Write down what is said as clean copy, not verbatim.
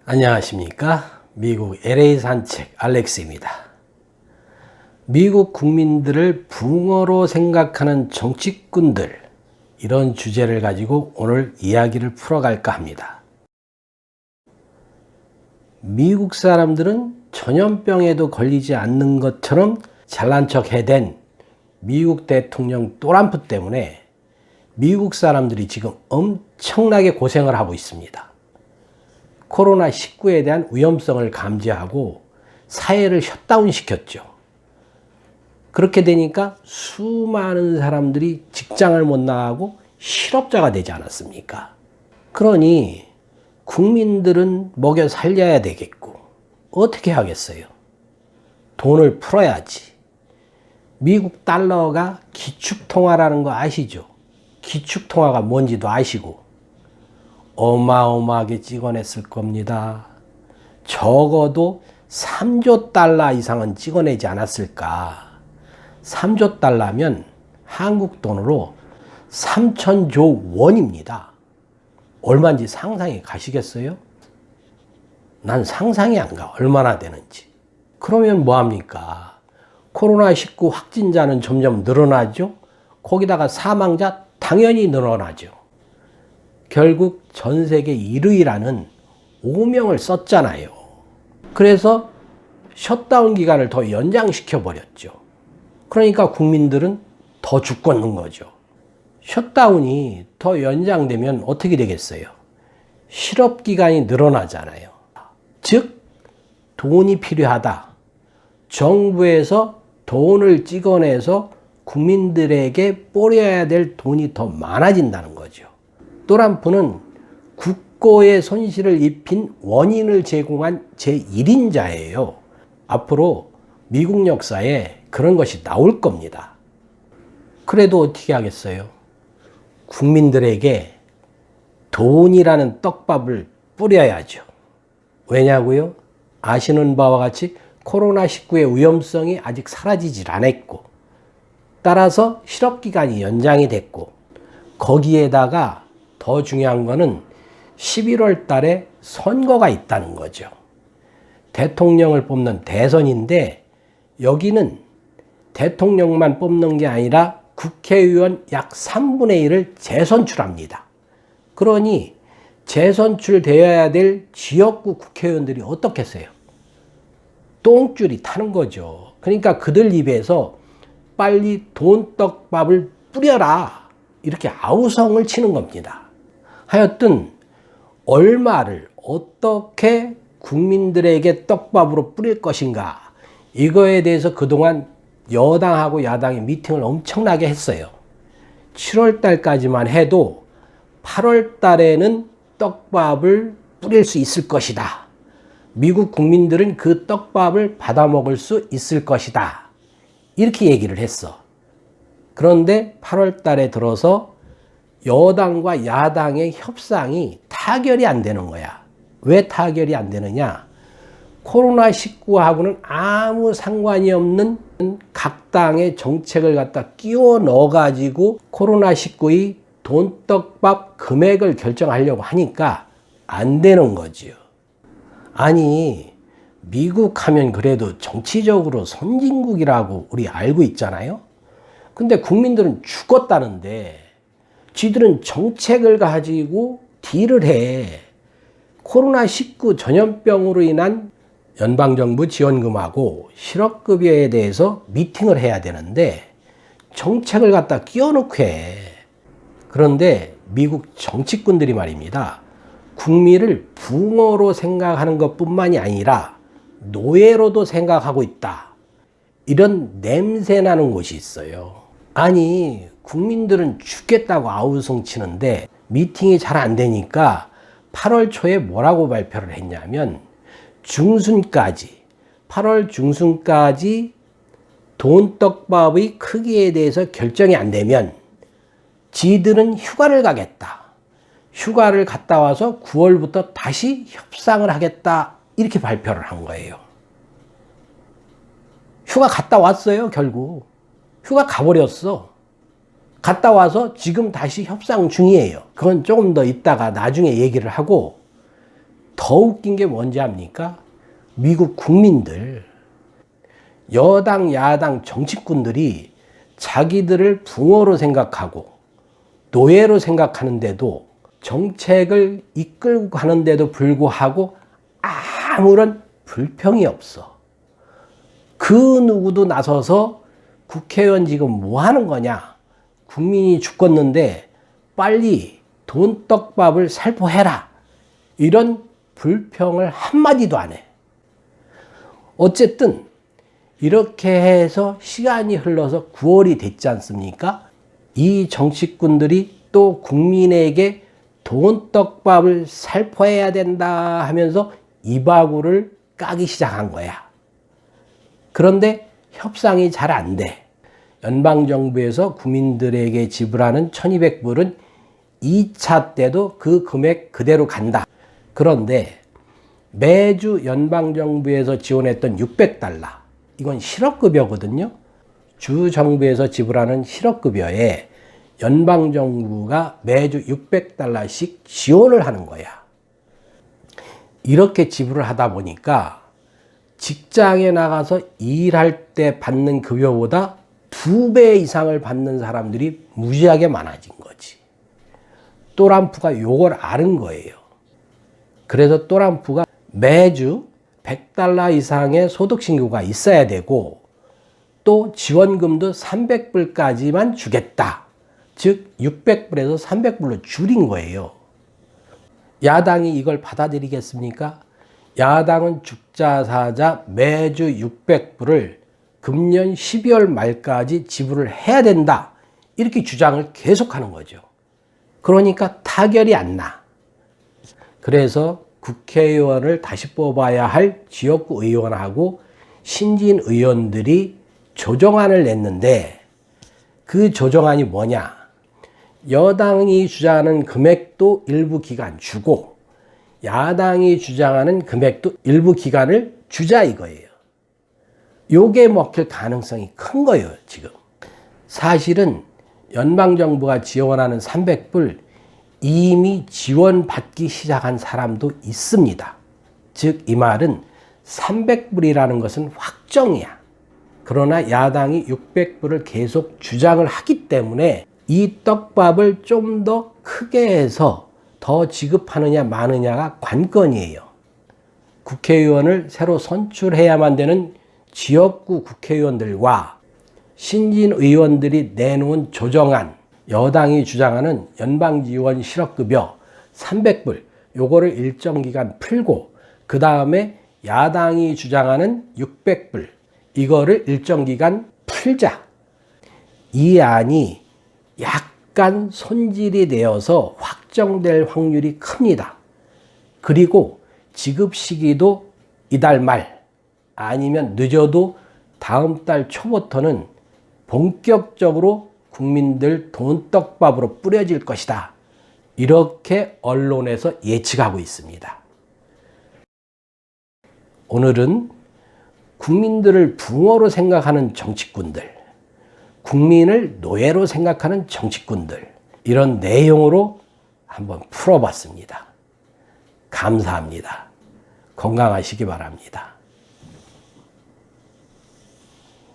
안녕하십니까? 미국 LA 산책 알렉스입니다. 미국 국민들을 붕어로 생각하는 정치꾼들, 이런 주제를 가지고 오늘 이야기를 풀어갈까 합니다. 미국 사람들은 전염병에도 걸리지 않는 것처럼 잘난 척 해댄 미국 대통령 트럼프 때문에 미국 사람들이 지금 엄청나게 고생을 하고 있습니다. 코로나19에 대한 위험성을 감지하고 사회를 셧다운 시켰죠. 그렇게 되니까 수많은 사람들이 직장을 못 나가고 실업자가 되지 않았습니까? 그러니 국민들은 먹여 살려야 되겠고 어떻게 하겠어요? 돈을 풀어야지. 미국 달러가 기축통화라는 거 아시죠? 기축통화가 뭔지도 아시고 어마어마하게 찍어냈을 겁니다. 적어도 3조 달러 이상은 찍어내지 않았을까. 3조 달러면 한국 돈으로 3천조 원입니다. 얼마인지 상상이 가시겠어요? 난 상상이 안 가. 얼마나 되는지. 그러면 뭐합니까? 코로나19 확진자는 점점 늘어나죠. 거기다가 사망자 당연히 늘어나죠. 결국 전 세계 1위라는 오명을 썼잖아요. 그래서 셧다운 기간을 더 연장시켜 버렸죠. 그러니까 국민들은 더 죽겠는 거죠. 셧다운이 더 연장되면 어떻게 되겠어요? 실업 기간이 늘어나잖아요. 즉 돈이 필요하다. 정부에서 돈을 찍어내서 국민들에게 뿌려야 될 돈이 더 많아진다는 거죠. 트럼프는 국고에 손실을 입힌 원인을 제공한 제1인자예요. 앞으로 미국 역사에 그런 것이 나올 겁니다. 그래도 어떻게 하겠어요? 국민들에게 돈이라는 떡밥을 뿌려야죠. 왜냐고요? 아시는 바와 같이 코로나19의 위험성이 아직 사라지질 않았고, 따라서 실업기간이 연장이 됐고, 거기에다가 더 중요한 거는 11월 달에 선거가 있다는 거죠. 대통령을 뽑는 대선인데 여기는 대통령만 뽑는 게 아니라 국회의원 약 3분의 1을 재선출합니다. 그러니 재선출되어야 될 지역구 국회의원들이 어떻겠어요? 똥줄이 타는 거죠. 그러니까 그들 입에서 빨리 돈떡밥을 뿌려라, 이렇게 아우성을 치는 겁니다. 하여튼 얼마를 어떻게 국민들에게 떡밥으로 뿌릴 것인가, 이거에 대해서 그동안 여당하고 야당이 미팅을 엄청나게 했어요. 7월 달까지만 해도 8월 달에는 떡밥을 뿌릴 수 있을 것이다. 미국 국민들은 그 떡밥을 받아 먹을 수 있을 것이다. 이렇게 얘기를 했어. 그런데 8월 달에 들어서 여당과 야당의 협상이 타결이 안 되는 거야. 왜 타결이 안 되느냐? 코로나19하고는 아무 상관이 없는 각 당의 정책을 갖다 끼워 넣어가지고 코로나19의 돈떡밥 금액을 결정하려고 하니까 안 되는 거지요. 아니, 미국 하면 그래도 정치적으로 선진국이라고 우리 알고 있잖아요. 근데 국민들은 죽었다는데 쥐들은 정책을 가지고 딜을 해. 코로나19 전염병으로 인한 연방정부 지원금하고 실업급여에 대해서 미팅을 해야 되는데 정책을 갖다 끼워놓고 해. 그런데 미국 정치꾼들이 말입니다. 국민을 붕어로 생각하는 것뿐만이 아니라 노예로도 생각하고 있다. 이런 냄새나는 곳이 있어요. 아니, 국민들은 죽겠다고 아우성 치는데 미팅이 잘 안 되니까 8월 초에 뭐라고 발표를 했냐면 8월 중순까지 돈떡밥의 크기에 대해서 결정이 안 되면 지들은 휴가를 가겠다. 휴가를 갔다 와서 9월부터 다시 협상을 하겠다. 이렇게 발표를 한 거예요. 휴가 갔다 왔어요, 결국. 휴가 가버렸어. 갔다 와서 지금 다시 협상 중이에요. 그건 조금 더 있다가 나중에 얘기를 하고, 더 웃긴 게 뭔지 압니까? 미국 국민들, 여당, 야당 정치꾼들이 자기들을 붕어로 생각하고 노예로 생각하는데도 정책을 이끌고 가는데도 불구하고 아무런 불평이 없어. 그 누구도 나서서 국회의원 지금 뭐 하는 거냐? 국민이 죽겠는데 빨리 돈떡밥을 살포해라. 이런 불평을 한마디도 안 해. 어쨌든 이렇게 해서 시간이 흘러서 9월이 됐지 않습니까? 이 정치꾼들이 또 국민에게 돈떡밥을 살포해야 된다 하면서 이바구를 까기 시작한 거야. 그런데 협상이 잘 안 돼. 연방정부에서 국민들에게 지불하는 1200불은 2차 때도 그 금액 그대로 간다. 그런데 매주 연방정부에서 지원했던 600달러, 이건 실업급여거든요. 주정부에서 지불하는 실업급여에 연방정부가 매주 600달러씩 지원을 하는 거야. 이렇게 지불을 하다 보니까 직장에 나가서 일할 때 받는 급여보다 2배 이상을 받는 사람들이 무지하게 많아진 거지. 또람프가 요걸 아는 거예요. 그래서 또람프가 매주 100달러 이상의 소득 신고가 있어야 되고 또 지원금도 300불까지만 주겠다. 즉 600불에서 300불로 줄인 거예요. 야당이 이걸 받아들이겠습니까? 야당은 죽자사자 매주 600불을 금년 12월 말까지 지불을 해야 된다. 이렇게 주장을 계속하는 거죠. 그러니까 타결이 안 나. 그래서 국회의원을 다시 뽑아야 할 지역구 의원하고 신진 의원들이 조정안을 냈는데 그 조정안이 뭐냐? 여당이 주장하는 금액도 일부 기간 주고 야당이 주장하는 금액도 일부 기간을 주자 이거예요. 요게 먹힐 가능성이 큰 거예요, 지금. 사실은 연방정부가 지원하는 300불 이미 지원받기 시작한 사람도 있습니다. 즉, 이 말은 300불이라는 것은 확정이야. 그러나 야당이 600불을 계속 주장을 하기 때문에 이 떡밥을 좀 더 크게 해서 더 지급하느냐 마느냐가 관건이에요. 국회의원을 새로 선출해야만 되는 지역구 국회의원들과 신진 의원들이 내놓은 조정안, 여당이 주장하는 연방지원 실업급여 300불, 요거를 일정 기간 풀고 그 다음에 야당이 주장하는 600불, 이거를 일정 기간 풀자. 이 안이 약간 손질이 되어서 확정될 확률이 큽니다. 그리고 지급 시기도 이달 말 아니면 늦어도 다음 달 초부터는 본격적으로 국민들 돈떡밥으로 뿌려질 것이다. 이렇게 언론에서 예측하고 있습니다. 오늘은 국민들을 붕어로 생각하는 정치꾼들, 국민을 노예로 생각하는 정치꾼들, 이런 내용으로 한번 풀어봤습니다. 감사합니다. 건강하시기 바랍니다.